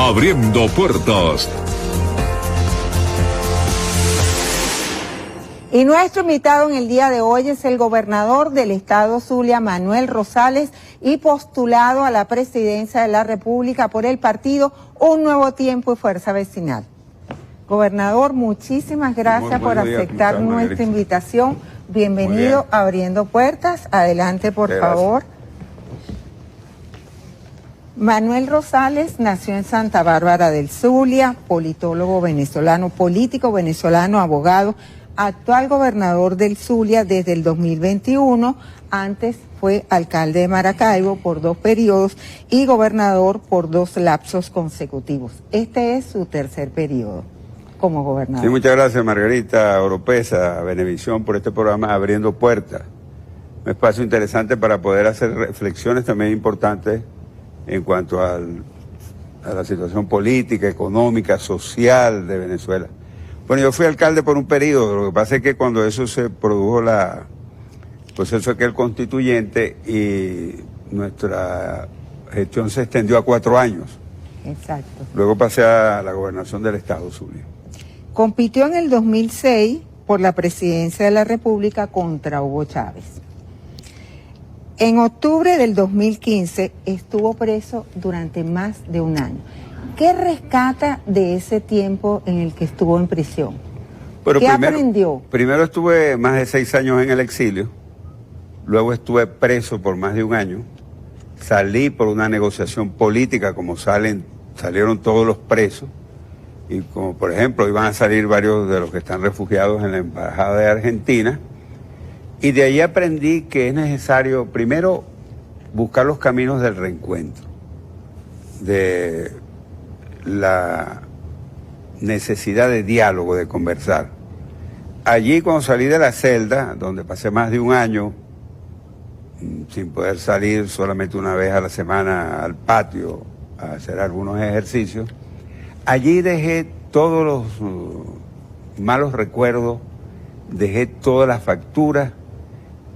Abriendo puertas. Y nuestro invitado en el día de hoy es el gobernador del estado Zulia, Manuel Rosales, y postulado a la presidencia de la República por el partido Un Nuevo Tiempo y Fuerza Vecinal. Gobernador, muchísimas gracias por aceptar nuestra invitación. Bienvenido a Abriendo Puertas. Adelante, por favor. Manuel Rosales nació en Santa Bárbara del Zulia, politólogo venezolano, político venezolano, abogado, actual gobernador del Zulia desde el 2021, antes fue alcalde de Maracaibo por 2 periodos y gobernador por 2 lapsos consecutivos. Este es su tercer periodo como gobernador. Sí, muchas gracias, Margarita Oropesa, a Venevisión, por este programa Abriendo Puertas. Un espacio interesante para poder hacer reflexiones también importantes en cuanto a la situación política, económica, social de Venezuela. Bueno, yo fui alcalde por un periodo, lo que pasa es que cuando eso se produjo el proceso aquel constituyente y nuestra gestión se extendió a 4 años. Exacto. Luego pasé a la gobernación del estado Zulia. Compitió en el 2006 por la presidencia de la República contra Hugo Chávez. En octubre del 2015 estuvo preso durante más de 1 año. ¿Qué rescata de ese tiempo en el que estuvo en prisión? ¿Qué aprendió? Primero estuve más de 6 años en el exilio, luego estuve preso por más de 1 año, salí por una negociación política como salieron todos los presos, y como por ejemplo iban a salir varios de los que están refugiados en la Embajada de Argentina, y de ahí aprendí que es necesario primero buscar los caminos del reencuentro, de la necesidad de diálogo, de conversar. Allí cuando salí de la celda, donde pasé más de 1 año, sin poder salir solamente una vez a la semana al patio a hacer algunos ejercicios, allí dejé todos los malos recuerdos, dejé todas las facturas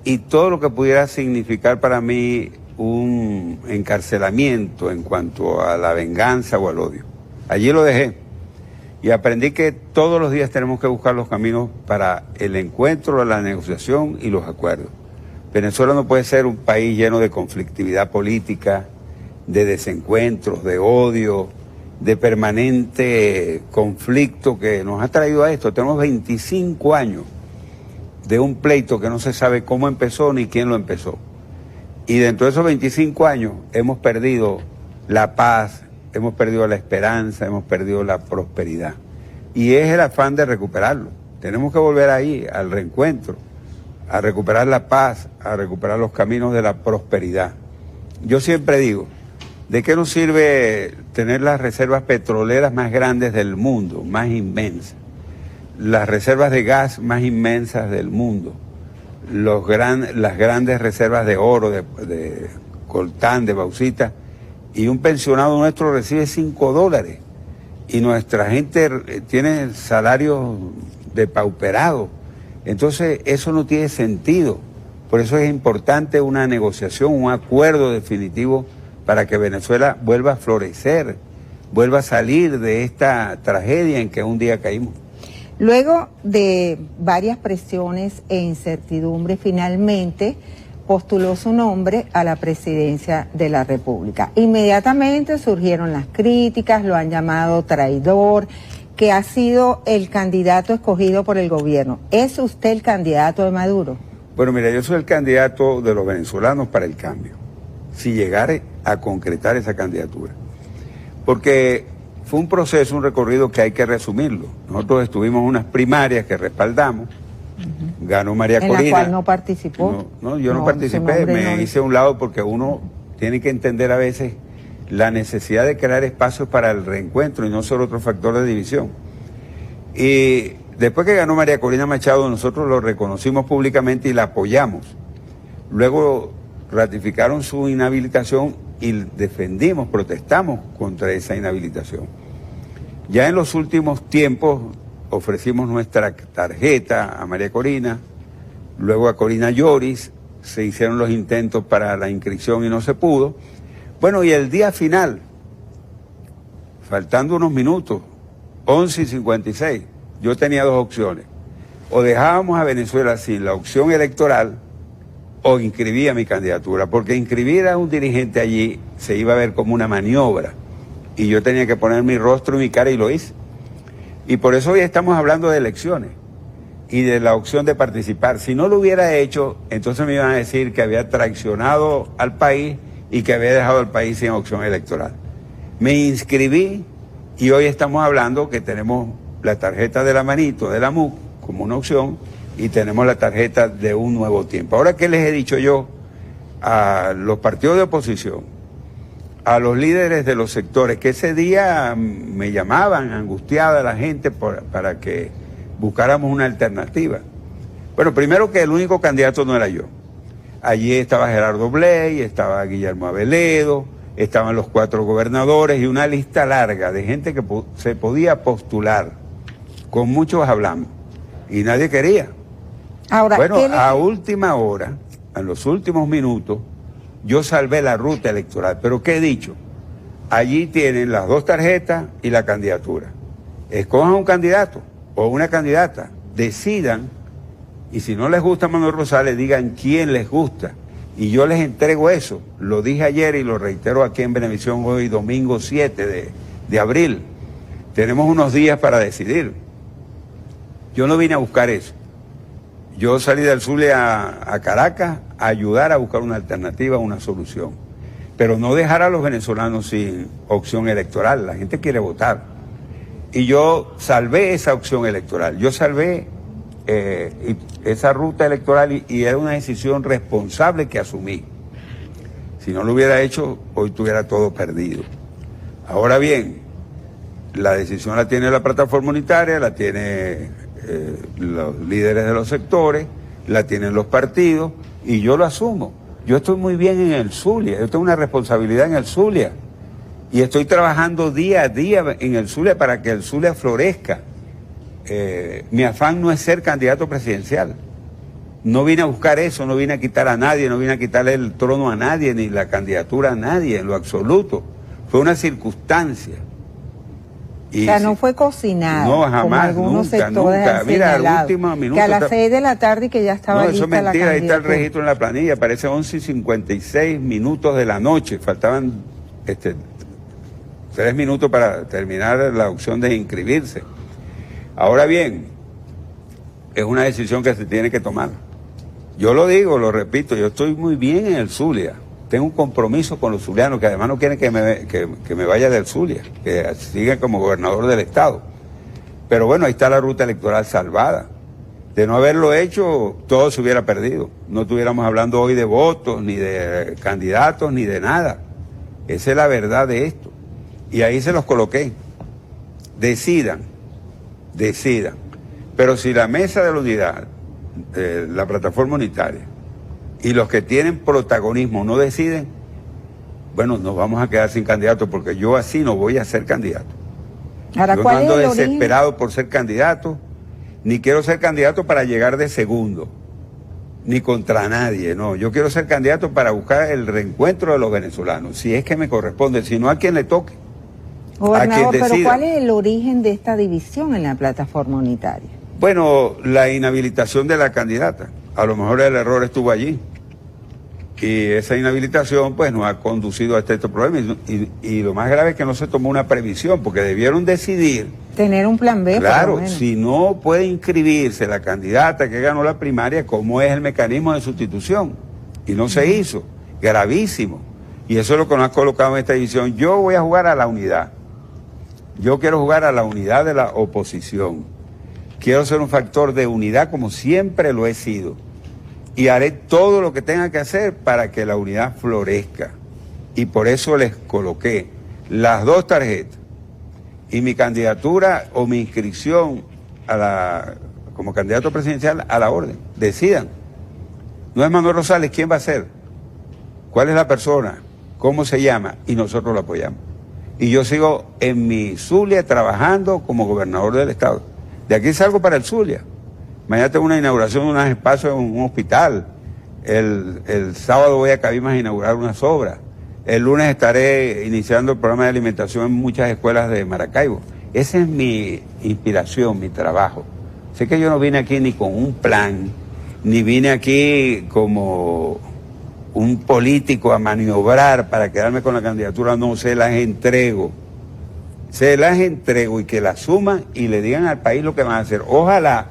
y todo lo que pudiera significar para mí un encarcelamiento en cuanto a la venganza o al odio. Allí lo dejé y aprendí que todos los días tenemos que buscar los caminos para el encuentro, la negociación y los acuerdos. Venezuela no puede ser un país lleno de conflictividad política, de desencuentros, de odio, de permanente conflicto que nos ha traído a esto. Tenemos 25 años de un pleito que no se sabe cómo empezó ni quién lo empezó. Y dentro de esos 25 años hemos perdido la paz, hemos perdido la esperanza, hemos perdido la prosperidad. Y es el afán de recuperarlo. Tenemos que volver ahí, al reencuentro, a recuperar la paz, a recuperar los caminos de la prosperidad. Yo siempre digo, ¿de qué nos sirve tener las reservas petroleras más grandes del mundo, más inmensas? Las reservas de gas más inmensas del mundo, las grandes reservas de oro, de coltán, de bauxita, y un pensionado nuestro recibe $5 y nuestra gente tiene salarios depauperados? Entonces eso no tiene sentido. Por eso es importante una negociación, un acuerdo definitivo para que Venezuela vuelva a florecer, vuelva a salir de esta tragedia en que un día caímos. Luego de varias presiones e incertidumbres, finalmente postuló su nombre a la presidencia de la República. Inmediatamente surgieron las críticas, lo han llamado traidor, que ha sido el candidato escogido por el gobierno. ¿Es usted el candidato de Maduro? Bueno, mira, yo soy el candidato de los venezolanos para el cambio, si llegare a concretar esa candidatura. Porque fue un proceso, un recorrido que hay que resumirlo. Nosotros estuvimos en unas primarias que respaldamos, ganó María Corina. ¿En la cual no participó? No, yo no participé, me hice a un lado porque uno tiene que entender a veces la necesidad de crear espacios para el reencuentro y no solo otro factor de división. Y después que ganó María Corina Machado, nosotros lo reconocimos públicamente y la apoyamos. Luego ratificaron su inhabilitación y defendimos, protestamos contra esa inhabilitación. Ya en los últimos tiempos ofrecimos nuestra tarjeta a María Corina, luego a Corina Lloris, se hicieron los intentos para la inscripción y no se pudo. Bueno, y el día final, faltando unos minutos, 11:56, yo tenía dos opciones. O dejábamos a Venezuela sin la opción electoral o inscribía mi candidatura, porque inscribir a un dirigente allí se iba a ver como una maniobra y yo tenía que poner mi rostro y mi cara y lo hice. Y por eso hoy estamos hablando de elecciones y de la opción de participar. Si no lo hubiera hecho, entonces me iban a decir que había traicionado al país y que había dejado al país sin opción electoral. Me inscribí y hoy estamos hablando que tenemos la tarjeta de la manito, de la MUC, como una opción, y tenemos la tarjeta de un nuevo tiempo. Ahora, ¿qué les he dicho yo a los partidos de oposición, a los líderes de los sectores, que ese día me llamaban angustiada la gente para que buscáramos una alternativa? Bueno, primero que el único candidato no era yo. Allí estaba Gerardo Bley, estaba Guillermo Aveledo, estaban los 4 gobernadores y una lista larga de gente que se podía postular. Con muchos hablamos y nadie quería. Ahora, bueno, a última hora, en los últimos minutos, yo salvé la ruta electoral. Pero ¿qué he dicho? Allí tienen las 2 tarjetas y la candidatura. Escojan un candidato o una candidata, decidan, y si no les gusta Manuel Rosales, digan quién les gusta. Y yo les entrego eso. Lo dije ayer y lo reitero aquí en Venevisión hoy, domingo 7 de abril. Tenemos unos días para decidir. Yo no vine a buscar eso. Yo salí del Zulia a Caracas a ayudar a buscar una alternativa, una solución. Pero no dejar a los venezolanos sin opción electoral. La gente quiere votar. Y yo salvé esa opción electoral. Yo salvé esa ruta electoral y era una decisión responsable que asumí. Si no lo hubiera hecho, hoy tuviera todo perdido. Ahora bien, la decisión la tiene la plataforma unitaria, la tiene los líderes de los sectores, la tienen los partidos y yo lo asumo. Yo estoy muy bien en el Zulia, yo tengo una responsabilidad en el Zulia y estoy trabajando día a día en el Zulia para que el Zulia florezca. Mi afán no es ser candidato presidencial. No vine a buscar eso, no vine a quitar a nadie, no vine a quitarle el trono a nadie, ni la candidatura a nadie, en lo absoluto. Fue una circunstancia. Y o sea, no fue cocinado. No, jamás, como algunos nunca, sectores nunca. han Mira, al señalado, último minuto. Que a las 6 de la tarde que ya estaba lista la candidatura. No, eso es mentira, ahí está el registro en la planilla, parece 11:56 minutos de la noche. Faltaban 3 minutos para terminar la opción de inscribirse. Ahora bien, es una decisión que se tiene que tomar. Yo lo digo, lo repito, yo estoy muy bien en el Zulia. Tengo un compromiso con los zulianos, que además no quieren que me vaya del Zulia, que siga como gobernador del estado. Pero bueno, ahí está la ruta electoral salvada. De no haberlo hecho, todo se hubiera perdido. No estuviéramos hablando hoy de votos, ni de candidatos, ni de nada. Esa es la verdad de esto. Y ahí se los coloqué. Decidan. Pero si la mesa de la unidad, la plataforma unitaria, y los que tienen protagonismo no deciden, bueno, nos vamos a quedar sin candidato, porque yo así no voy a ser candidato. Ahora, yo no ando desesperado por ser candidato, ni quiero ser candidato para llegar de segundo, ni contra nadie, no. Yo quiero ser candidato para buscar el reencuentro de los venezolanos, si es que me corresponde, si no a quien le toque. Gobernador, pero ¿cuál es el origen de esta división en la plataforma unitaria? Bueno, la inhabilitación de la candidata. A lo mejor el error estuvo allí. Y esa inhabilitación pues nos ha conducido a este problema. Y lo más grave es que no se tomó una previsión, porque debieron decidir. Tener un plan B. Claro, si no puede inscribirse la candidata que ganó la primaria, ¿cómo es el mecanismo de sustitución? Y no se hizo. Gravísimo. Y eso es lo que nos ha colocado en esta división. Yo voy a jugar a la unidad. Yo quiero jugar a la unidad de la oposición. Quiero ser un factor de unidad como siempre lo he sido. Y haré todo lo que tenga que hacer para que la unidad florezca. Y por eso les coloqué las 2 tarjetas y mi candidatura o mi inscripción como candidato presidencial a la orden. Decidan. No es Manuel Rosales, ¿quién va a ser? ¿Cuál es la persona? ¿Cómo se llama? Y nosotros lo apoyamos. Y yo sigo en mi Zulia trabajando como gobernador del estado. De aquí salgo para el Zulia. Mañana tengo una inauguración de unos espacios en un hospital. El sábado voy a Cabimas a inaugurar unas obras. El lunes estaré iniciando el programa de alimentación en muchas escuelas de Maracaibo. Esa es mi inspiración, mi trabajo. Sé que yo no vine aquí ni con un plan, ni vine aquí como un político a maniobrar para quedarme con la candidatura. No, se las entrego. Se las entrego y que la suman y le digan al país lo que van a hacer. Ojalá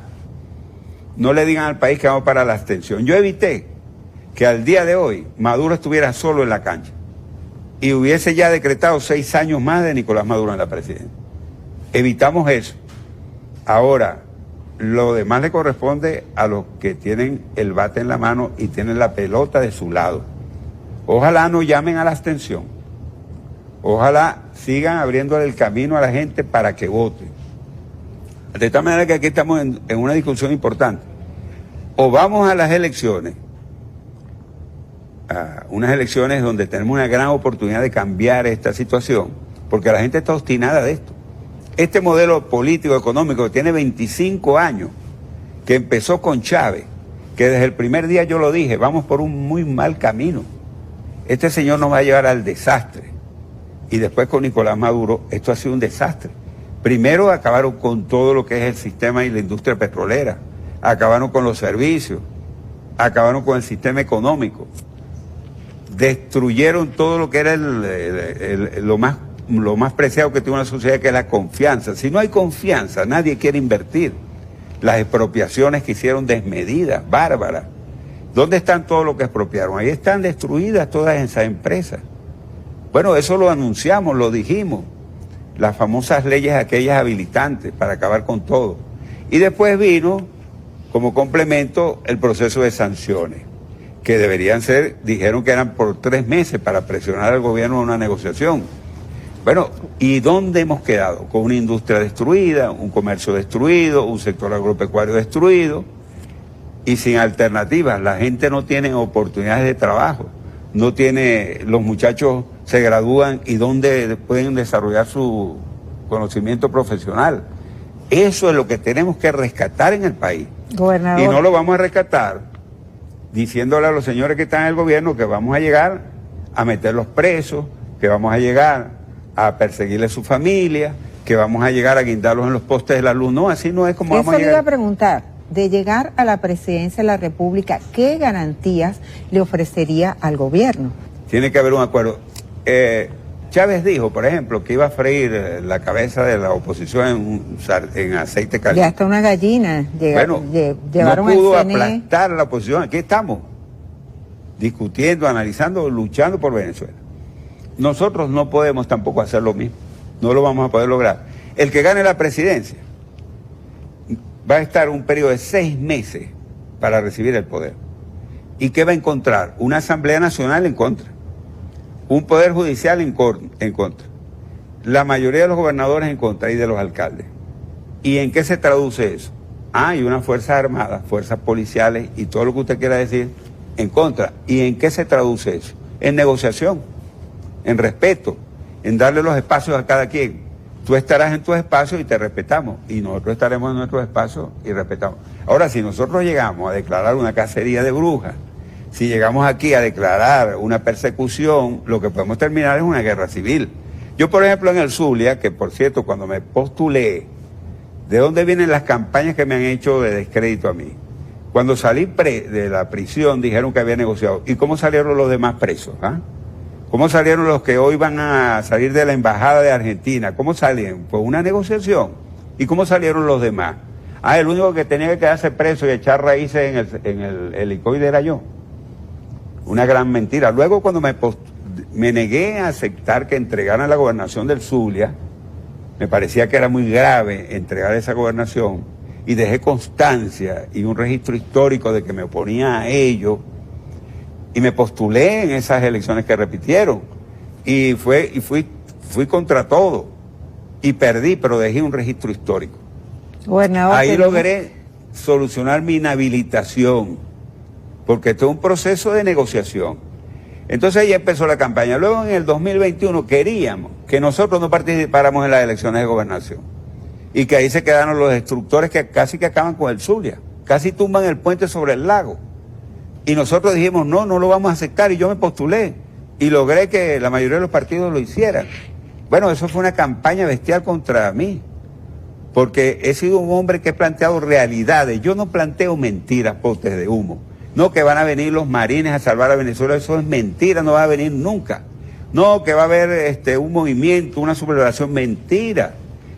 no le digan al país que vamos para la abstención. Yo evité que al día de hoy Maduro estuviera solo en la cancha y hubiese ya decretado 6 años más de Nicolás Maduro en la presidencia. Evitamos eso. Ahora, lo demás le corresponde a los que tienen el bate en la mano y tienen la pelota de su lado. Ojalá no llamen a la abstención. Ojalá sigan abriéndole el camino a la gente para que vote. De tal manera que aquí estamos en una discusión importante. O vamos a las elecciones, a unas elecciones donde tenemos una gran oportunidad de cambiar esta situación, porque la gente está obstinada de esto. Este modelo político, económico, que tiene 25 años, que empezó con Chávez, que desde el primer día yo lo dije, vamos por un muy mal camino. Este señor nos va a llevar al desastre. Y después con Nicolás Maduro, esto ha sido un desastre. Primero acabaron con todo lo que es el sistema y la industria petrolera, acabaron con los servicios, acabaron con el sistema económico, destruyeron todo lo que era lo más preciado que tiene una sociedad, que es la confianza. Si no hay confianza, nadie quiere invertir. Las expropiaciones que hicieron desmedidas, bárbaras. ¿Dónde están todo lo que expropiaron? Ahí están destruidas todas esas empresas. Bueno, eso lo anunciamos, lo dijimos. Las famosas leyes aquellas habilitantes para acabar con todo. Y después vino, como complemento, el proceso de sanciones, que deberían ser, dijeron que eran por 3 meses para presionar al gobierno en una negociación. Bueno, ¿y dónde hemos quedado? Con una industria destruida, un comercio destruido, un sector agropecuario destruido y sin alternativas. La gente no tiene oportunidades de trabajo, no tiene, los muchachos se gradúan y dónde pueden desarrollar su conocimiento profesional. Eso es lo que tenemos que rescatar en el país. Gobernador. Y no lo vamos a rescatar diciéndole a los señores que están en el gobierno que vamos a llegar a meterlos presos, que vamos a llegar a perseguirle a su familia, que vamos a llegar a guindarlos en los postes de la luz. No, así no es como vamos a llegar. Eso le iba a preguntar, de llegar a la presidencia de la República, ¿qué garantías le ofrecería al gobierno? Tiene que haber un acuerdo. Chávez dijo, por ejemplo, que iba a freír la cabeza de la oposición en aceite caliente. Ya hasta una gallina llevaron no pudo al CNE. aplastar a la oposición. Aquí estamos, discutiendo, analizando, luchando por Venezuela. Nosotros no podemos tampoco hacer lo mismo. No lo vamos a poder lograr. El que gane la presidencia va a estar un periodo de 6 meses para recibir el poder. ¿Y qué va a encontrar? Una Asamblea Nacional en contra. Un Poder Judicial en contra. La mayoría de los gobernadores en contra y de los alcaldes. ¿Y en qué se traduce eso? Y unas fuerzas armadas, fuerzas policiales y todo lo que usted quiera decir en contra. ¿Y en qué se traduce eso? En negociación, en respeto, en darle los espacios a cada quien. Tú estarás en tus espacios y te respetamos. Y nosotros estaremos en nuestros espacios y respetamos. Ahora, si nosotros llegamos a declarar una cacería de brujas, si llegamos aquí a declarar una persecución, lo que podemos terminar es una guerra civil. Yo, por ejemplo, en el Zulia, que por cierto, cuando me postulé, ¿de dónde vienen las campañas que me han hecho de descrédito a mí? Cuando salí de la prisión dijeron que había negociado. ¿Y cómo salieron los demás presos? ¿Cómo salieron los que hoy van a salir de la embajada de Argentina? ¿Cómo salieron? Pues una negociación. ¿Y cómo salieron los demás? El único que tenía que quedarse preso y echar raíces en el helicoide era yo. Una gran mentira. Luego cuando me negué a aceptar que entregaran la gobernación del Zulia, me parecía que era muy grave entregar esa gobernación, y dejé constancia y un registro histórico de que me oponía a ello, y me postulé en esas elecciones que repitieron, y fui contra todo, y perdí, pero dejé un registro histórico. Gobernador, ahí logré solucionar mi inhabilitación, porque esto es un proceso de negociación. Entonces ahí empezó la campaña. Luego en el 2021 queríamos que nosotros no participáramos en las elecciones de gobernación, y que ahí se quedaron los destructores que casi que acaban con el Zulia, casi tumban el puente sobre el lago. Y nosotros dijimos, no lo vamos a aceptar, y yo me postulé, y logré que la mayoría de los partidos lo hicieran. Bueno, eso fue una campaña bestial contra mí, porque he sido un hombre que he planteado realidades. Yo no planteo mentiras, potes de humo. No que van a venir los marines a salvar a Venezuela, eso es mentira, no va a venir nunca. No que va a haber un movimiento, una sublevación, mentira.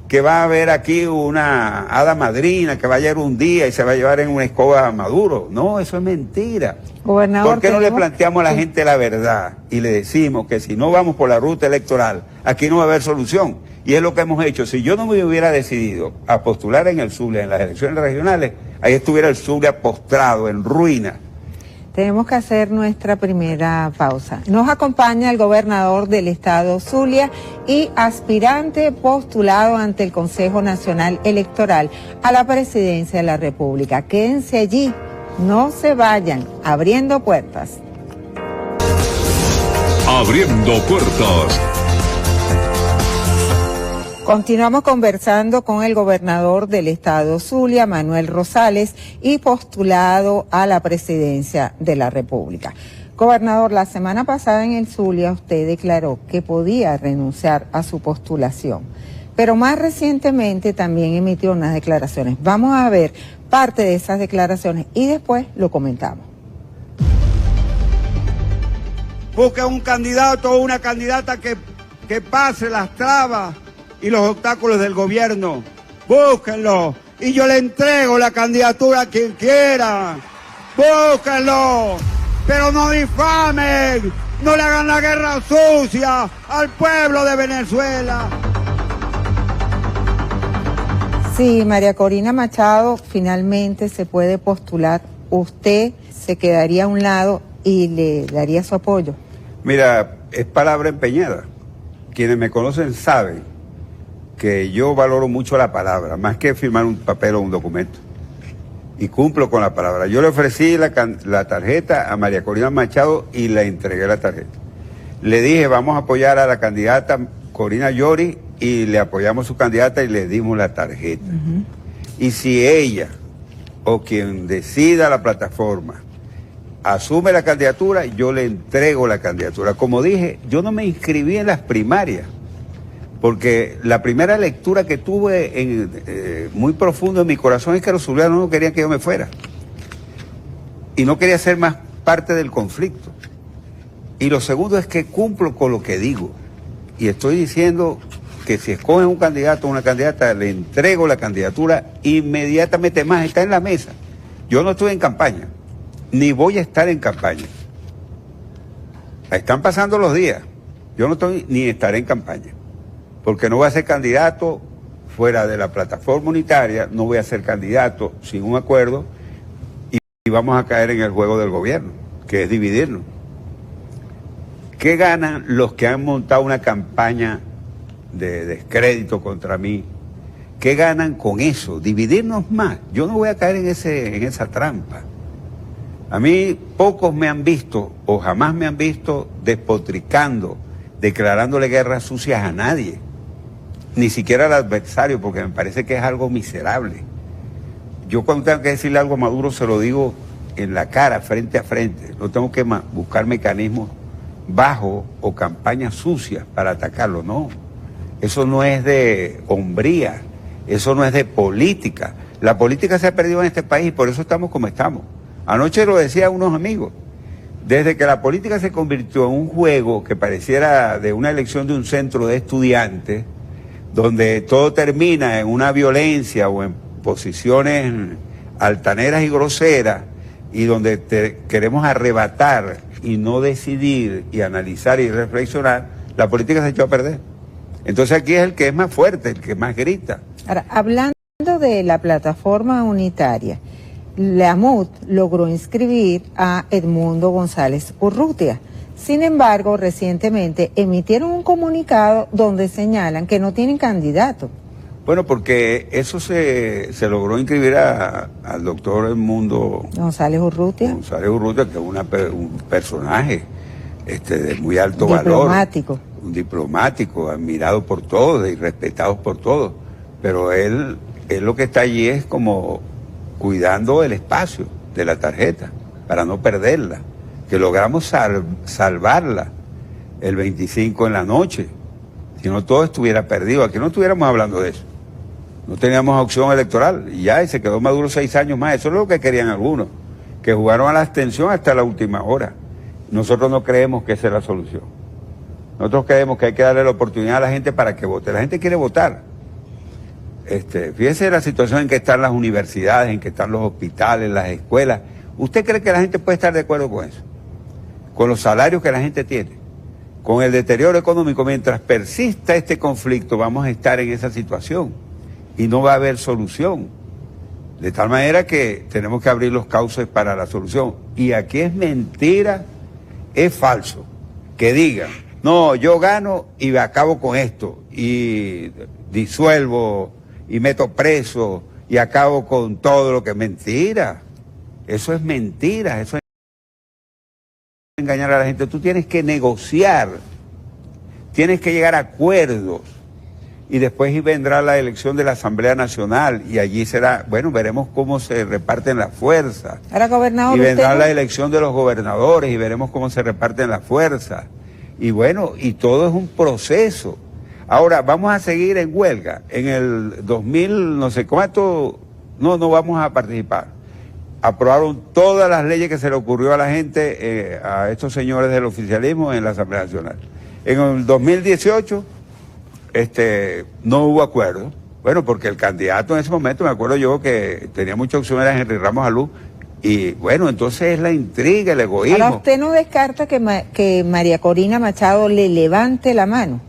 Que va a haber aquí una hada madrina que va a llegar un día y se va a llevar en una escoba a Maduro. No, eso es mentira. Gobernador, ¿por qué no le planteamos a la gente la verdad y le decimos que si no vamos por la ruta electoral, aquí no va a haber solución? Y es lo que hemos hecho. Si yo no me hubiera decidido a postular en el Zulia, en las elecciones regionales, ahí estuviera el Zulia postrado, en ruina. Tenemos que hacer nuestra primera pausa. Nos acompaña el gobernador del estado Zulia y aspirante postulado ante el Consejo Nacional Electoral a la presidencia de la República. Quédense allí, no se vayan, abriendo puertas. Abriendo puertas. Continuamos conversando con el gobernador del estado Zulia, Manuel Rosales, y postulado a la presidencia de la República. Gobernador, la semana pasada en el Zulia usted declaró que podía renunciar a su postulación, pero más recientemente también emitió unas declaraciones. Vamos a ver parte de esas declaraciones y después lo comentamos. Busca un candidato o una candidata que pase las trabas y los obstáculos del gobierno. Búsquenlo y yo le entrego la candidatura a quien quiera. Búsquenlo, pero no difamen, no le hagan la guerra sucia al pueblo de Venezuela. Sí, María Corina Machado finalmente se puede postular. ¿Usted se quedaría a un lado y le daría su apoyo? Mira, es palabra empeñada. Quienes me conocen saben que yo valoro mucho la palabra, más que firmar un papel o un documento. Y cumplo con la palabra. Yo le ofrecí la tarjeta a María Corina Machado y le entregué la tarjeta. Le dije, vamos a apoyar a la candidata Corina Yori, y le apoyamos a su candidata y le dimos la tarjeta. Y si ella o quien decida la plataforma asume la candidatura, yo le entrego la candidatura. Como dije, yo no me inscribí en las primarias, porque la primera lectura que tuve muy profundo en mi corazón es que los zulianos no querían que yo me fuera. Y no quería ser más parte del conflicto. Y lo segundo es que cumplo con lo que digo. Y estoy diciendo que si escogen un candidato o una candidata, le entrego la candidatura inmediatamente. Más, está en la mesa. Yo no estoy en campaña, ni voy a estar en campaña. Están pasando los días. Yo no estoy ni estaré en campaña, porque no voy a ser candidato fuera de la plataforma unitaria, no voy a ser candidato sin un acuerdo y vamos a caer en el juego del gobierno, que es dividirnos. ¿Qué ganan los que han montado una campaña de descrédito contra mí? ¿Qué ganan con eso? Dividirnos más. Yo no voy a caer en esa trampa. A mí pocos me han visto o jamás me han visto despotricando, declarándole guerras sucias a nadie, ni siquiera al adversario, porque me parece que es algo miserable. Yo cuando tengo que decirle algo a Maduro se lo digo en la cara, frente a frente. No tengo que buscar mecanismos bajos o campañas sucias para atacarlo, no. Eso no es de hombría, eso no es de política. La política se ha perdido en este país y por eso estamos como estamos. Anoche lo decía a unos amigos. Desde que la política se convirtió en un juego que pareciera de una elección de un centro de estudiantes, donde todo termina en una violencia o en posiciones altaneras y groseras, y donde queremos arrebatar y no decidir y analizar y reflexionar, la política se echó a perder. Entonces aquí es el que es más fuerte, el que más grita. Ahora, hablando de la plataforma unitaria, la MUD logró inscribir a Edmundo González Urrutia. Sin embargo, recientemente emitieron un comunicado donde señalan que no tienen candidato. Bueno, porque eso se logró inscribir al doctor Edmundo González Urrutia. González Urrutia, que es un personaje de muy alto diplomático. Valor. Un diplomático, admirado por todos y respetado por todos. Pero él lo que está allí es como cuidando el espacio de la tarjeta para no perderla, que logramos salvarla el 25 en la noche. Si no, todo estuviera perdido. Aquí no estuviéramos hablando de eso. No teníamos opción electoral. Y ya, y se quedó Maduro 6 años más. Eso es lo que querían algunos, que jugaron a la abstención hasta la última hora. Nosotros no creemos que esa es la solución. Nosotros creemos que hay que darle la oportunidad a la gente para que vote. La gente quiere votar. Fíjese la situación en que están las universidades, en que están los hospitales, las escuelas. ¿Usted cree que la gente puede estar de acuerdo con eso? Con los salarios que la gente tiene, con el deterioro económico. Mientras persista este conflicto, vamos a estar en esa situación y no va a haber solución. De tal manera que tenemos que abrir los cauces para la solución. Y aquí es mentira, es falso que digan, no, yo gano y acabo con esto, y disuelvo, y meto preso, y acabo con todo lo que es mentira. Eso es mentira, eso es engañar a la gente. Tú tienes que negociar, tienes que llegar a acuerdos, y después vendrá la elección de la Asamblea Nacional, y allí será, bueno, veremos cómo se reparten las fuerzas. Ahora, gobernador, y vendrá la elección de los gobernadores, y veremos cómo se reparten las fuerzas. Y bueno, y todo es un proceso. Ahora, vamos a seguir en huelga. En el 2000, no sé cuánto, no vamos a participar. Aprobaron todas las leyes que se le ocurrió a la gente, a estos señores del oficialismo en la Asamblea Nacional. En el 2018, no hubo acuerdo. Bueno, porque el candidato en ese momento, me acuerdo yo que tenía mucha opción, era Henry Ramos Alú. Y bueno, entonces es la intriga, el egoísmo. Ahora, ¿usted no descarta que María Corina Machado le levante la mano?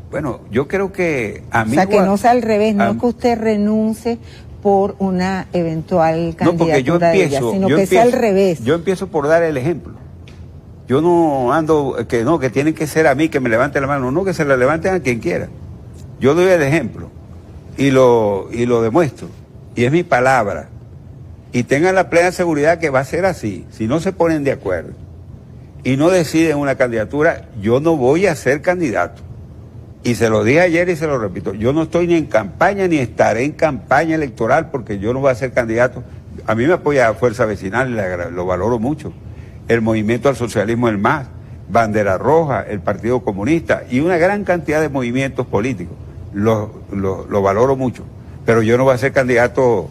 Bueno, yo creo que a mí... O sea, que no sea al revés, no es que usted renuncie por una eventual candidatura de ella, sino que sea al revés. Yo empiezo por dar el ejemplo. Yo no ando, que tienen que ser a mí que me levante la mano, no, que se la levanten a quien quiera. Yo doy el ejemplo y lo demuestro, y es mi palabra. Y tengan la plena seguridad que va a ser así. Si no se ponen de acuerdo y no deciden una candidatura, yo no voy a ser candidato. Y se lo dije ayer y se lo repito, yo no estoy ni en campaña ni estaré en campaña electoral porque yo no voy a ser candidato. A mí me apoya Fuerza Vecinal y lo valoro mucho. El Movimiento al Socialismo, el MAS, Bandera Roja, el Partido Comunista y una gran cantidad de movimientos políticos. Lo valoro mucho. Pero yo no voy a ser candidato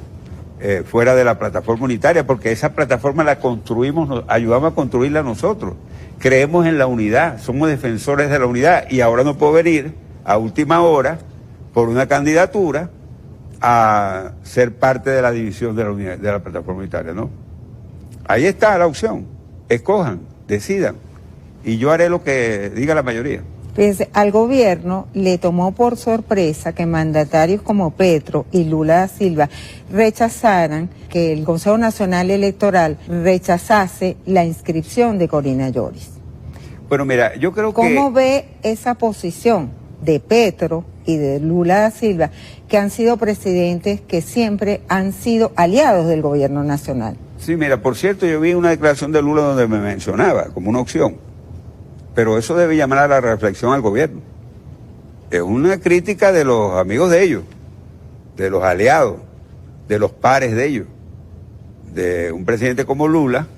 fuera de la plataforma unitaria, porque esa plataforma la construimos, ayudamos a construirla nosotros. Creemos en la unidad, somos defensores de la unidad, y ahora no puedo venir a última hora por una candidatura a ser parte de la división de la unidad, de la plataforma unitaria, ¿no? Ahí está la opción, escojan, decidan, y yo haré lo que diga la mayoría. Pues al gobierno le tomó por sorpresa que mandatarios como Petro y Lula da Silva rechazaran que el Consejo Nacional Electoral rechazase la inscripción de Corina Yoris. Bueno, mira, yo creo que... ¿Cómo ve esa posición de Petro y de Lula da Silva, que han sido presidentes que siempre han sido aliados del gobierno nacional? Sí, mira, por cierto, yo vi una declaración de Lula donde me mencionaba como una opción. Pero eso debe llamar a la reflexión al gobierno. Es una crítica de los amigos de ellos, de los aliados, de los pares de ellos, de un presidente como Lula,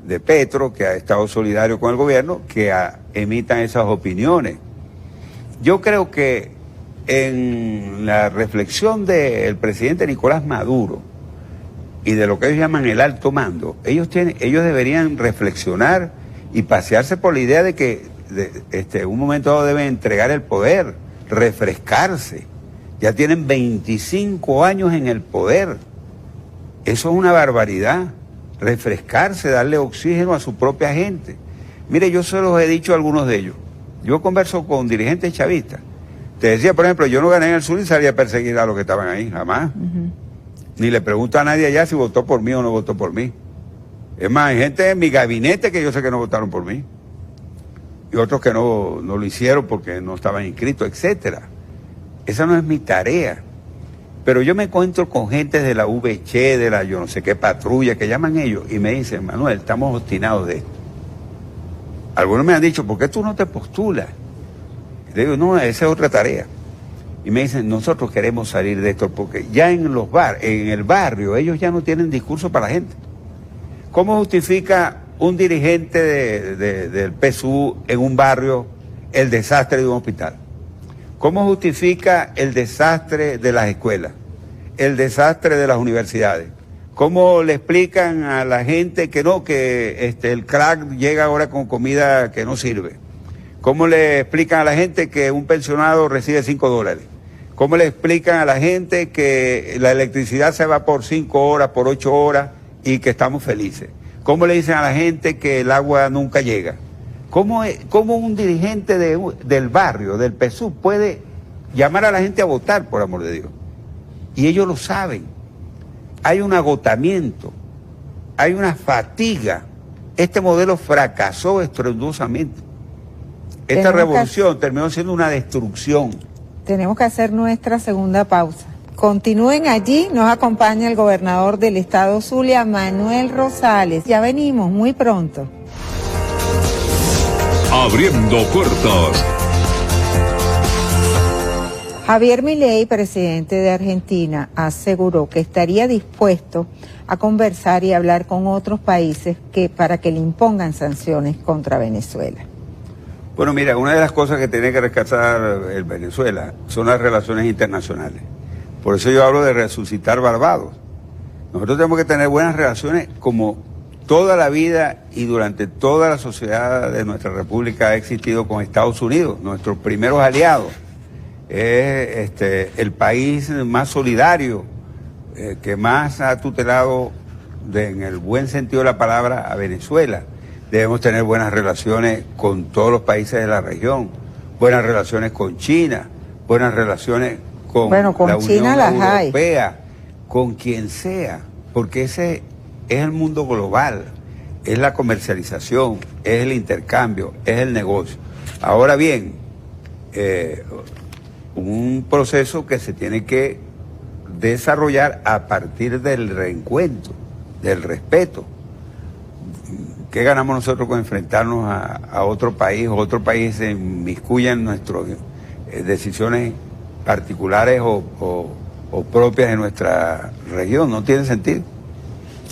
de Petro, que ha estado solidario con el gobierno, que emitan esas opiniones. Yo creo que en la reflexión del presidente Nicolás Maduro y de lo que ellos llaman el alto mando, ellos deberían reflexionar y pasearse por la idea de que en un momento dado deben entregar el poder, refrescarse. Ya tienen 25 años en el poder. Eso es una barbaridad. Refrescarse, darle oxígeno a su propia gente. Mire, yo se los he dicho a algunos de ellos. Yo converso con dirigentes chavistas. Te decía, por ejemplo, yo no gané en el sur y salí a perseguir a los que estaban ahí, jamás. Ni le pregunto a nadie allá si votó por mí o no votó por mí. Es más, hay gente en mi gabinete que yo sé que no votaron por mí. Y otros que no lo hicieron porque no estaban inscritos, etcétera. Esa no es mi tarea. Pero yo me encuentro con gente de la VC, de la yo no sé qué patrulla, que llaman ellos, y me dicen, Manuel, estamos obstinados de esto. Algunos me han dicho, ¿por qué tú no te postulas? Y le digo, no, esa es otra tarea. Y me dicen, nosotros queremos salir de esto, porque ya en el barrio, ellos ya no tienen discurso para la gente. ¿Cómo justifica un dirigente del PSU en un barrio el desastre de un hospital? ¿Cómo justifica el desastre de las escuelas? El desastre de las universidades. ¿Cómo le explican a la gente que no, que el crack llega ahora con comida que no sirve? ¿Cómo le explican a la gente que un pensionado recibe $5? ¿Cómo le explican a la gente que la electricidad se va por 5 horas, por 8 horas y que estamos felices? ¿Cómo le dicen a la gente que el agua nunca llega? ¿Cómo un dirigente del barrio, del PSUV, puede llamar a la gente a votar, por amor de Dios? Y ellos lo saben. Hay un agotamiento, hay una fatiga. Este modelo fracasó estruendosamente. Esta revolución terminó siendo una destrucción. Tenemos que hacer nuestra segunda pausa. Continúen allí, nos acompaña el gobernador del estado Zulia, Manuel Rosales. Ya venimos muy pronto. Abriendo puertas. Javier Milei, presidente de Argentina, aseguró que estaría dispuesto a conversar y hablar con otros países para que le impongan sanciones contra Venezuela. Bueno, mira, una de las cosas que tiene que rescatar el Venezuela son las relaciones internacionales. Por eso yo hablo de resucitar Barbados. Nosotros tenemos que tener buenas relaciones como toda la vida y durante toda la sociedad de nuestra república ha existido con Estados Unidos, nuestros primeros aliados. Es el país más solidario, que más ha tutelado, en el buen sentido de la palabra, a Venezuela. Debemos tener buenas relaciones con todos los países de la región, buenas relaciones con China, buenas relaciones con la Unión Europea, con quien sea, porque ese es el mundo global, es la comercialización, es el intercambio, es el negocio. Ahora bien, un proceso que se tiene que desarrollar a partir del reencuentro, del respeto. ¿Qué ganamos nosotros con enfrentarnos a otro país, o otro país se inmiscuya en nuestras decisiones particulares o propias de nuestra región? No tiene sentido.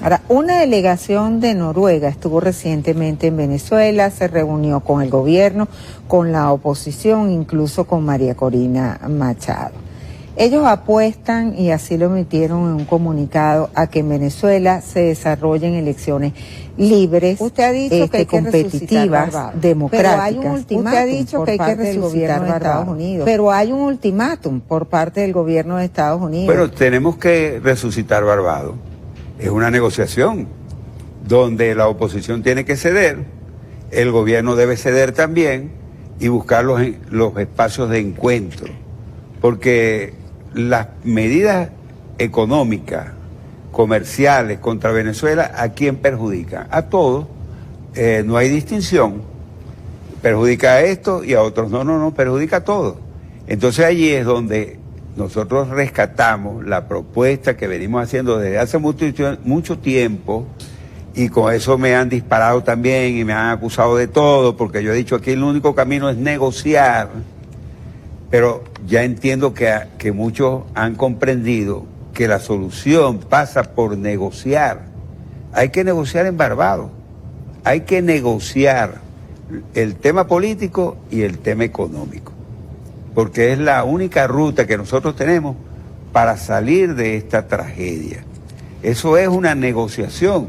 Ahora, una delegación de Noruega estuvo recientemente en Venezuela, se reunió con el gobierno, con la oposición, incluso con María Corina Machado. Ellos apuestan, y así lo emitieron en un comunicado, a que en Venezuela se desarrollen elecciones libres, usted ha dicho que hay que competitivas, democráticas. Pero hay un ultimátum. Usted ha dicho que hay que resucitar Barbados. Estados Unidos. Pero hay un ultimátum por parte del gobierno de Estados Unidos. Pero tenemos que resucitar Barbados. Es una negociación donde la oposición tiene que ceder, el gobierno debe ceder también y buscar los espacios de encuentro. Porque las medidas económicas, comerciales contra Venezuela, ¿a quién perjudican? A todos, no hay distinción. Perjudica a estos y a otros. No, perjudica a todos. Entonces allí es donde nosotros rescatamos la propuesta que venimos haciendo desde hace mucho tiempo, y con eso me han disparado también y me han acusado de todo, porque yo he dicho aquí el único camino es negociar, pero ya entiendo que muchos han comprendido que la solución pasa por negociar. Hay que negociar en Barbados, hay que negociar el tema político y el tema económico, porque es la única ruta que nosotros tenemos para salir de esta tragedia. Eso es una negociación.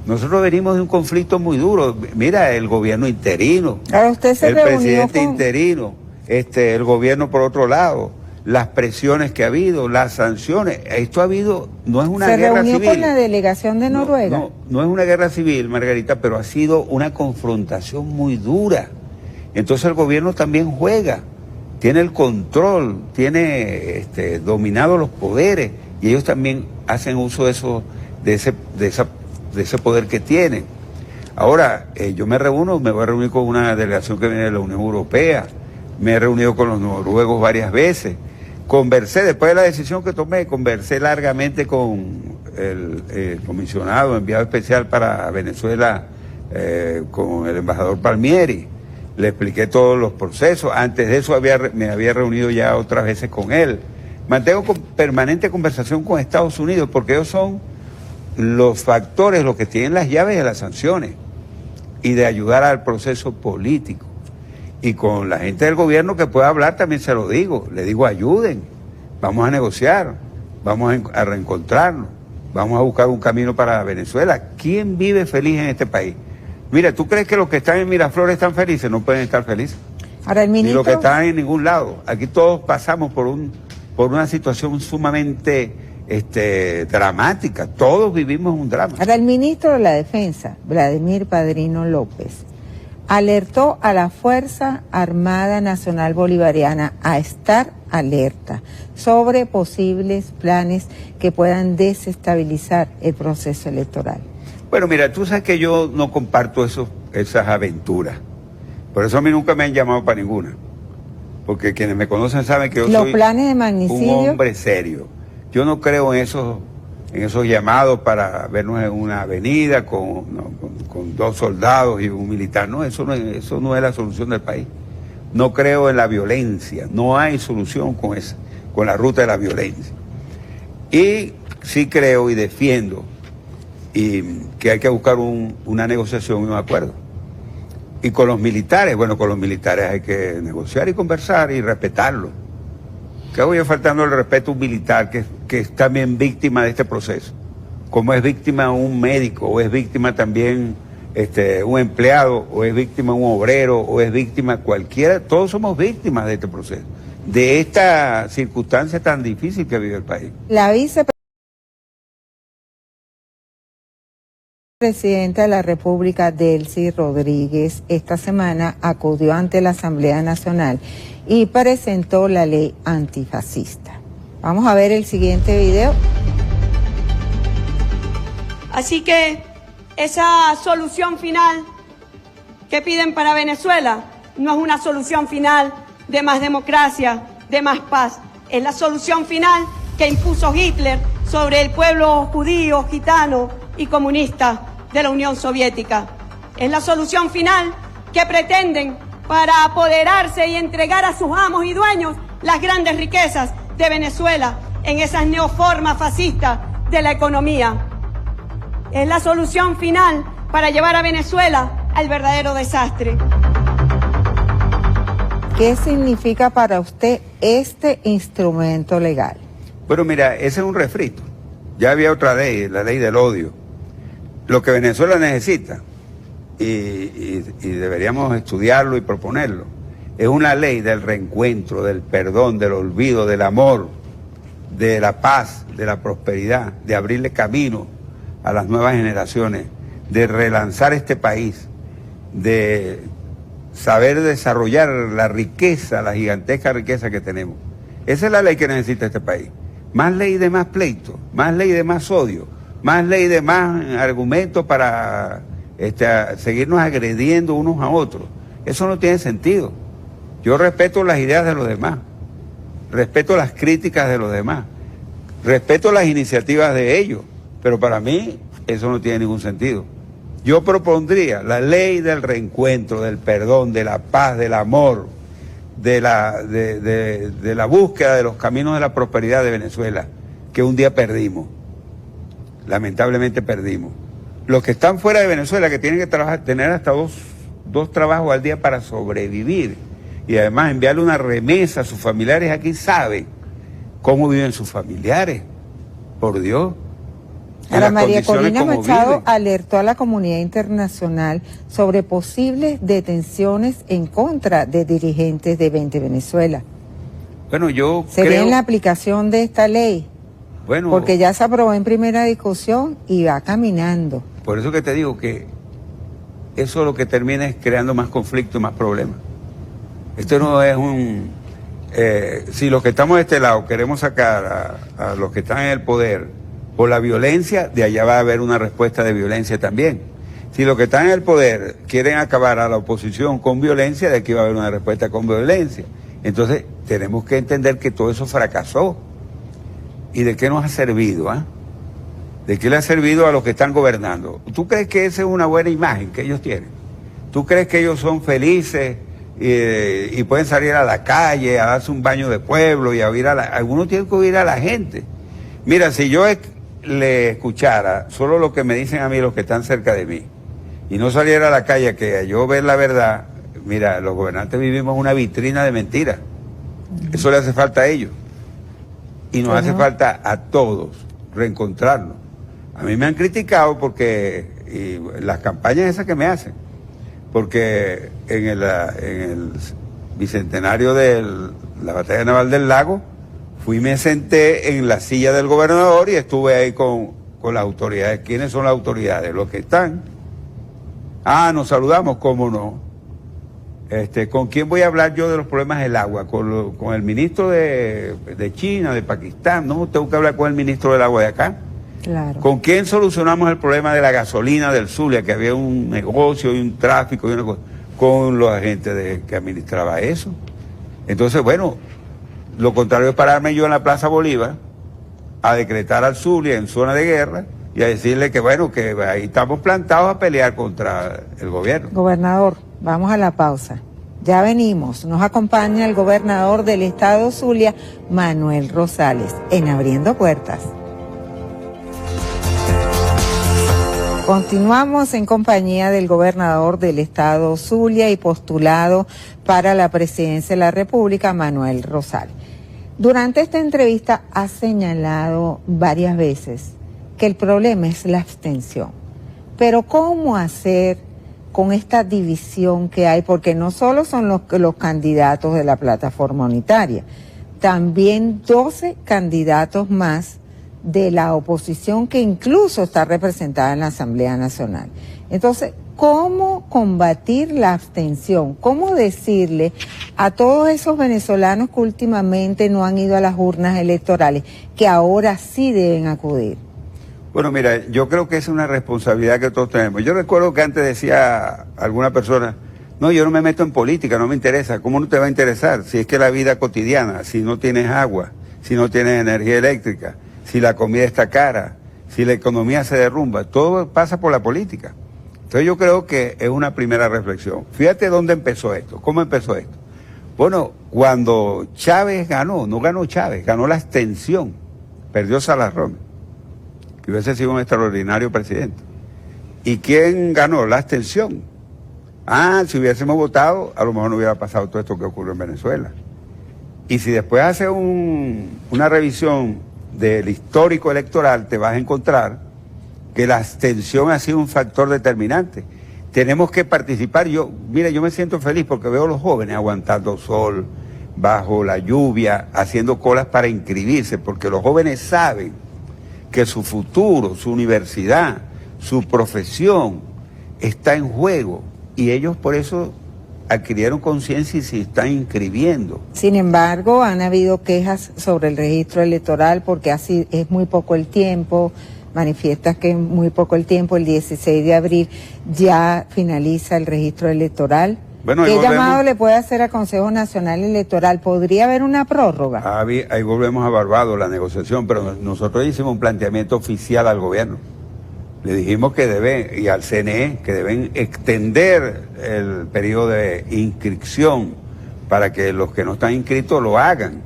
Nosotros venimos de un conflicto muy duro. Mira, el gobierno interino, Ahora usted se el reunió presidente con... interino, el gobierno por otro lado, las presiones que ha habido, las sanciones. Esto ha habido, no es una guerra civil. ¿Se reunió con la delegación de Noruega? No es una guerra civil, Margarita, pero ha sido una confrontación muy dura. Entonces el gobierno también juega, tiene el control, tiene dominado los poderes, y ellos también hacen uso de ese poder que tienen. Ahora, yo me voy a reunir con una delegación que viene de la Unión Europea, me he reunido con los noruegos varias veces, conversé, después de la decisión que tomé, conversé largamente con el comisionado, enviado especial para Venezuela, con el embajador Palmieri. Le expliqué todos los procesos. Antes de eso me había reunido ya otras veces con él. Mantengo permanente conversación con Estados Unidos, porque ellos son los factores, los que tienen las llaves de las sanciones. y de ayudar al proceso político. Y con la gente del gobierno que pueda hablar también se lo digo, le digo ayuden, vamos a negociar, vamos a reencontrarnos, vamos a buscar un camino para Venezuela. ¿Quién vive feliz en este país? Mira, ¿tú crees que los que están en Miraflores están felices? No pueden estar felices. Ahora el ministro... Ni los que están en ningún lado. Aquí todos pasamos por una situación sumamente dramática. Todos vivimos un drama. Ahora el ministro de la Defensa, Vladimir Padrino López, alertó a la Fuerza Armada Nacional Bolivariana a estar alerta sobre posibles planes que puedan desestabilizar el proceso electoral. Bueno, mira, tú sabes que yo no comparto esas aventuras. Por eso a mí nunca me han llamado para ninguna. Porque quienes me conocen saben que yo Los soy planes de magnicidio, un hombre serio. Yo no creo en esos llamados para vernos en una avenida con 2 soldados y un militar. No, eso no es la solución del país. No creo en la violencia. No hay solución con la ruta de la violencia. Y sí creo y defiendo que hay que buscar una negociación y un acuerdo. Y con los militares, bueno, con los militares hay que negociar y conversar y respetarlo. ¿Qué hago yo faltando el respeto a un militar que es también víctima de este proceso? Como es víctima un médico, o es víctima también un empleado, o es víctima un obrero, o es víctima cualquiera, todos somos víctimas de este proceso, de esta circunstancia tan difícil que vive el país. la vicepresidenta de la República, Delcy Rodríguez, esta semana acudió ante la Asamblea Nacional y presentó la ley antifascista. Vamos a ver el siguiente video. Así que esa solución final que piden para Venezuela no es una solución final de más democracia, de más paz. Es la solución final que impuso Hitler sobre el pueblo judío, gitano y comunista de la Unión Soviética. Es la solución final que pretenden para apoderarse y entregar a sus amos y dueños las grandes riquezas de Venezuela en esas neoformas fascistas de la economía. Es la solución final para llevar a Venezuela al verdadero desastre. ¿Qué significa para usted este instrumento legal? Bueno, mira, ese es un refrito. Ya había otra ley, la ley del odio. Lo que Venezuela necesita, y deberíamos estudiarlo y proponerlo, es una ley del reencuentro, del perdón, del olvido, del amor, de la paz, de la prosperidad, de abrirle camino a las nuevas generaciones, de relanzar este país, de saber desarrollar la riqueza, la gigantesca riqueza que tenemos. Esa es la ley que necesita este país. Más ley de más pleito, más ley de más odio, más ley de más argumentos para seguirnos agrediendo unos a otros. Eso no tiene sentido. Yo respeto las ideas de los demás, respeto las críticas de los demás, respeto las iniciativas de ellos, pero para mí eso no tiene ningún sentido. Yo propondría la ley del reencuentro, del perdón, de la paz, del amor, de la búsqueda de los caminos de la prosperidad de Venezuela, que un día perdimos. Lamentablemente perdimos. Los que están fuera de Venezuela, que tienen que tener hasta dos trabajos al día para sobrevivir, y además enviarle una remesa a sus familiares aquí, saben cómo viven sus familiares, por Dios. Ahora, María Corina Machado alertó a la comunidad internacional sobre posibles detenciones en contra de dirigentes de 20 Venezuela. Bueno, yo ¿Sería creo... en la aplicación de esta ley? Bueno, porque ya se aprobó en primera discusión y va caminando. Por eso que te digo que eso lo que termina es creando más conflicto y más problemas. Esto no es si los que estamos de este lado queremos sacar a los que están en el poder por la violencia, de allá va a haber una respuesta de violencia también. Si los que están en el poder quieren acabar a la oposición con violencia, de aquí va a haber una respuesta con violencia. Entonces tenemos que entender que todo eso fracasó. ¿Y de qué nos ha servido? ¿De qué le ha servido a los que están gobernando? ¿Tú crees que esa es una buena imagen que ellos tienen? ¿Tú crees que ellos son felices y pueden salir a la calle a darse un baño de pueblo y a oír algunos tienen que oír a la gente? Mira, si yo le escuchara solo lo que me dicen a mí los que están cerca de mí, y no saliera a la calle a que yo ver la verdad, mira, los gobernantes vivimos una vitrina de mentiras. Eso le hace falta a ellos. Y nos hace falta a todos reencontrarnos. A mí me han criticado porque, y las campañas esas que me hacen, porque en el bicentenario de la batalla naval del Lago, fui y me senté en la silla del gobernador y estuve ahí con las autoridades. ¿Quiénes son las autoridades? Los que están. Ah, nos saludamos, ¿cómo no? ¿Con quién voy a hablar yo de los problemas del agua? ¿Con el ministro de China, de Pakistán? No, tengo que hablar con el ministro del agua de acá. Claro. ¿Con quién solucionamos el problema de la gasolina del Zulia, que había un negocio y un tráfico y una cosa? Con los agentes que administraba eso. Entonces, bueno, lo contrario es pararme yo en la Plaza Bolívar a decretar al Zulia en zona de guerra y a decirle que, bueno, que ahí estamos plantados a pelear contra el gobierno. Gobernador, vamos a la pausa. Ya venimos. Nos acompaña el gobernador del estado Zulia, Manuel Rosales, en Abriendo Puertas. Continuamos en compañía del gobernador del estado Zulia y postulado para la presidencia de la República, Manuel Rosales. Durante esta entrevista ha señalado varias veces que el problema es la abstención. Pero ¿cómo hacer con esta división que hay? Porque no solo son los candidatos de la plataforma unitaria, también 12 candidatos más de la oposición que incluso está representada en la Asamblea Nacional. Entonces, ¿cómo combatir la abstención? ¿Cómo decirle a todos esos venezolanos que últimamente no han ido a las urnas electorales que ahora sí deben acudir? Bueno, mira, yo creo que es una responsabilidad que todos tenemos. Yo recuerdo que antes decía alguna persona, no, yo no me meto en política, no me interesa. ¿Cómo no te va a interesar? Si es que la vida cotidiana, si no tienes agua, si no tienes energía eléctrica, si la comida está cara, si la economía se derrumba, todo pasa por la política. Entonces yo creo que es una primera reflexión. Fíjate dónde empezó esto, cómo empezó esto. Bueno, cuando Chávez ganó, no ganó Chávez, ganó la abstención, perdió Salarrón, que hubiese sido un extraordinario presidente. ¿Y quién ganó? La abstención. Ah, si hubiésemos votado, a lo mejor no hubiera pasado todo esto que ocurrió en Venezuela. Y si después haces una revisión del histórico electoral, te vas a encontrar que la abstención ha sido un factor determinante. Tenemos que participar. Mira, yo me siento feliz porque veo a los jóvenes aguantando sol, bajo la lluvia, haciendo colas para inscribirse, porque los jóvenes saben que su futuro, su universidad, su profesión está en juego y ellos por eso adquirieron conciencia y se están inscribiendo. Sin embargo, han habido quejas sobre el registro electoral porque así es muy poco el tiempo, manifiestas que es muy poco el tiempo, el 16 de abril ya finaliza el registro electoral. Bueno, ¿Qué llamado le puede hacer al Consejo Nacional Electoral? ¿Podría haber una prórroga? Ahí volvemos a Barbados, la negociación, pero nosotros hicimos un planteamiento oficial al gobierno. Le dijimos que deben, y al CNE, que deben extender el periodo de inscripción para que los que no están inscritos lo hagan.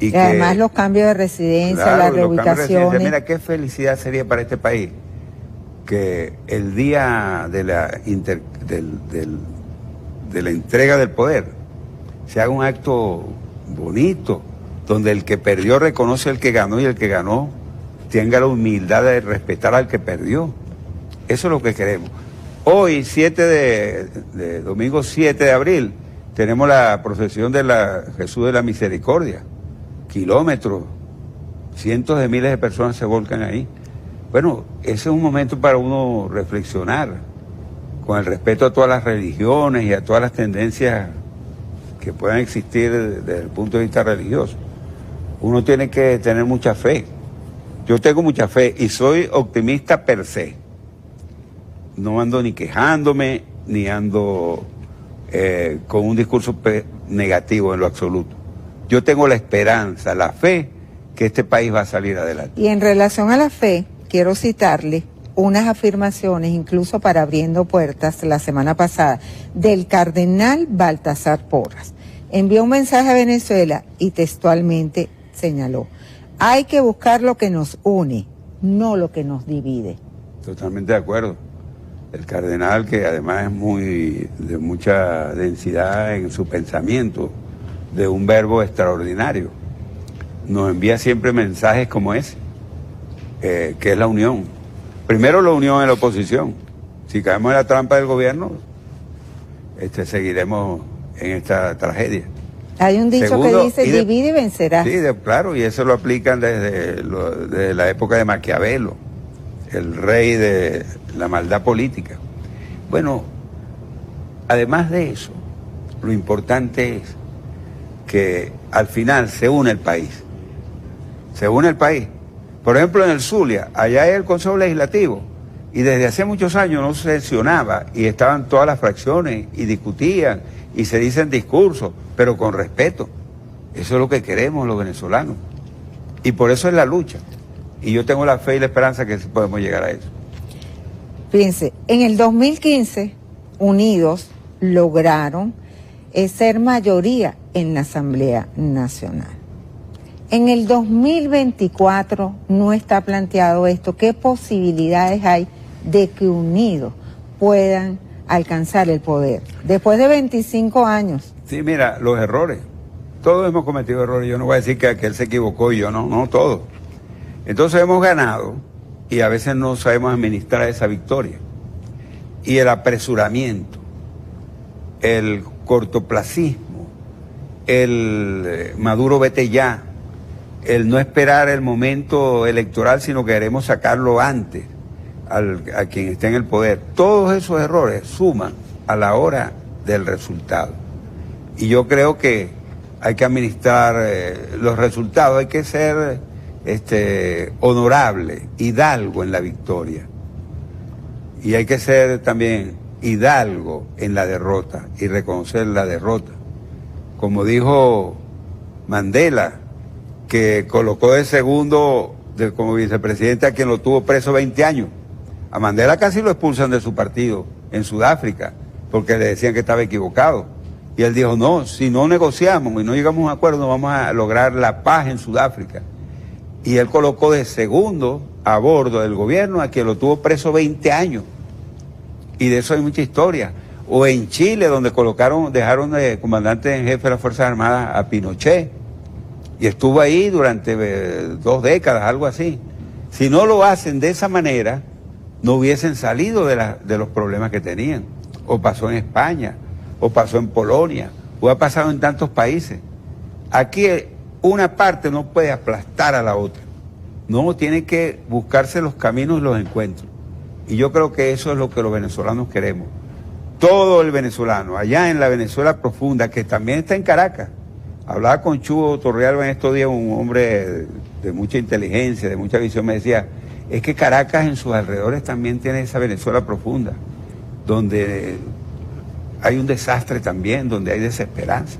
Y además los cambios de residencia, claro, las reubicaciones. Mira, qué felicidad sería para este país que el día de la entrega del poder se haga un acto bonito, donde el que perdió reconoce al que ganó y el que ganó tenga la humildad de respetar al que perdió. Eso es lo que queremos. Hoy, domingo 7 de abril, tenemos la procesión de Jesús de la Misericordia. Kilómetros, cientos de miles de personas se volcan ahí. Bueno, ese es un momento para uno reflexionar, con el respeto a todas las religiones y a todas las tendencias que puedan existir desde el punto de vista religioso. Uno tiene que tener mucha fe. Yo tengo mucha fe y soy optimista per se. No ando ni quejándome, ni ando con un discurso negativo en lo absoluto. Yo tengo la esperanza, la fe, que este país va a salir adelante. Y en relación a la fe, quiero citarle unas afirmaciones, incluso para Abriendo Puertas, la semana pasada, del cardenal Baltasar Porras. Envió un mensaje a Venezuela y textualmente señaló: hay que buscar lo que nos une, no lo que nos divide. Totalmente de acuerdo. el cardenal, que además es de mucha densidad en su pensamiento, de un verbo extraordinario, nos envía siempre mensajes como ese, que es la unión. Primero la unión en la oposición. Si caemos en la trampa del gobierno, seguiremos en esta tragedia. Hay un dicho Segundo, que dice, divide y vencerás. Sí, claro, y eso lo aplican desde la época de Maquiavelo, el rey de la maldad política. Bueno, además de eso, lo importante es que al final se une el país. Se une el país. Por ejemplo, en el Zulia, allá hay el Consejo Legislativo, y desde hace muchos años no se sesionaba, y estaban todas las fracciones, y discutían, y se dicen discursos, pero con respeto. Eso es lo que queremos los venezolanos. Y por eso es la lucha. Y yo tengo la fe y la esperanza que podemos llegar a eso. Fíjense, en el 2015, Unidos lograron ser mayoría en la Asamblea Nacional. En el 2024 no está planteado esto. ¿Qué posibilidades hay de que Unidos puedan alcanzar el poder después de 25 años? Sí, mira, los errores. Todos hemos cometido errores. Yo no voy a decir que aquel se equivocó y yo no, todos. Entonces hemos ganado y a veces no sabemos administrar esa victoria. Y el apresuramiento, el cortoplacismo, el Maduro vete ya, el no esperar el momento electoral, sino que queremos sacarlo antes a quien esté en el poder. Todos esos errores suman a la hora del resultado. Y yo creo que hay que administrar los resultados, hay que ser honorable, hidalgo en la victoria. Y hay que ser también hidalgo en la derrota y reconocer la derrota. Como dijo Mandela, que colocó de segundo como vicepresidente a quien lo tuvo preso 20 años. A Mandela casi lo expulsan de su partido en Sudáfrica, porque le decían que estaba equivocado. Y él dijo, no, si no negociamos y no llegamos a un acuerdo, no vamos a lograr la paz en Sudáfrica. Y él colocó de segundo a bordo del gobierno a quien lo tuvo preso 20 años. Y de eso hay mucha historia. O en Chile, donde dejaron de comandante en jefe de las Fuerzas Armadas a Pinochet. Y estuvo ahí durante 2 décadas, algo así. Si no lo hacen de esa manera, no hubiesen salido de los problemas que tenían. O pasó en España, o pasó en Polonia, o ha pasado en tantos países. Aquí una parte no puede aplastar a la otra. No, tiene que buscarse los caminos y los encuentros. Y yo creo que eso es lo que los venezolanos queremos. Todo el venezolano, allá en la Venezuela profunda, que también está en Caracas. Hablaba con Chugo Torrealba en estos días, un hombre de mucha inteligencia, de mucha visión, me decía, es que Caracas en sus alrededores también tiene esa Venezuela profunda, donde hay un desastre también, donde hay desesperanza.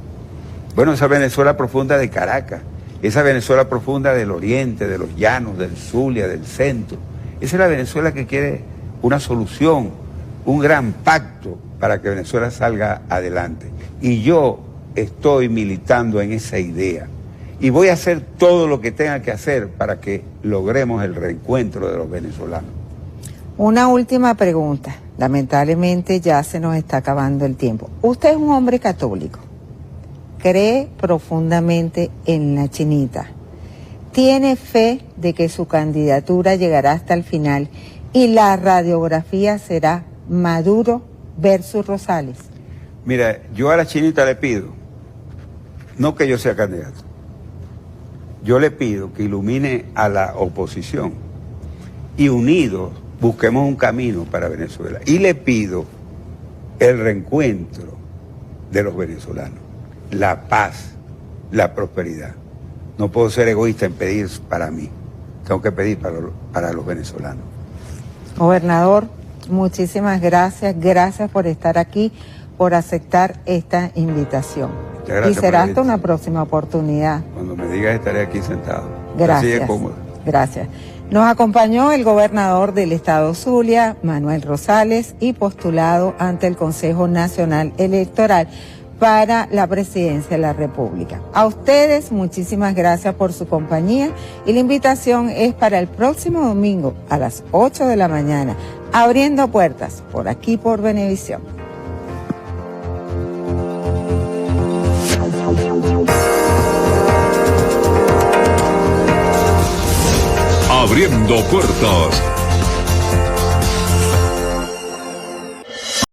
Bueno, esa Venezuela profunda de Caracas, esa Venezuela profunda del oriente, de los llanos, del Zulia, del centro, esa es la Venezuela que quiere una solución, un gran pacto para que Venezuela salga adelante. Y yo estoy militando en esa idea. Y voy a hacer todo lo que tenga que hacer para que logremos el reencuentro de los venezolanos. Una última pregunta. Lamentablemente ya se nos está acabando el tiempo. Usted es un hombre católico. Cree profundamente en la Chinita. Tiene fe de que su candidatura llegará hasta el final y la radiografía será Maduro versus Rosales. Mira, yo a la Chinita le pido, no que yo sea candidato, yo le pido que ilumine a la oposición y unidos busquemos un camino para Venezuela. Y le pido el reencuentro de los venezolanos, la paz, la prosperidad. No puedo ser egoísta en pedir para mí, tengo que pedir para los venezolanos. Gobernador, muchísimas gracias, gracias por estar aquí, por aceptar esta invitación. Y será hasta una próxima oportunidad. Cuando me digas estaré aquí sentado. Gracias. Así de cómodo. Gracias. Nos acompañó el gobernador del estado Zulia, Manuel Rosales, y postulado ante el Consejo Nacional Electoral para la presidencia de la República. A ustedes, muchísimas gracias por su compañía y la invitación es para el próximo domingo a las 8 de la mañana Abriendo puertas, por aquí por Venevisión. Abriendo puertas.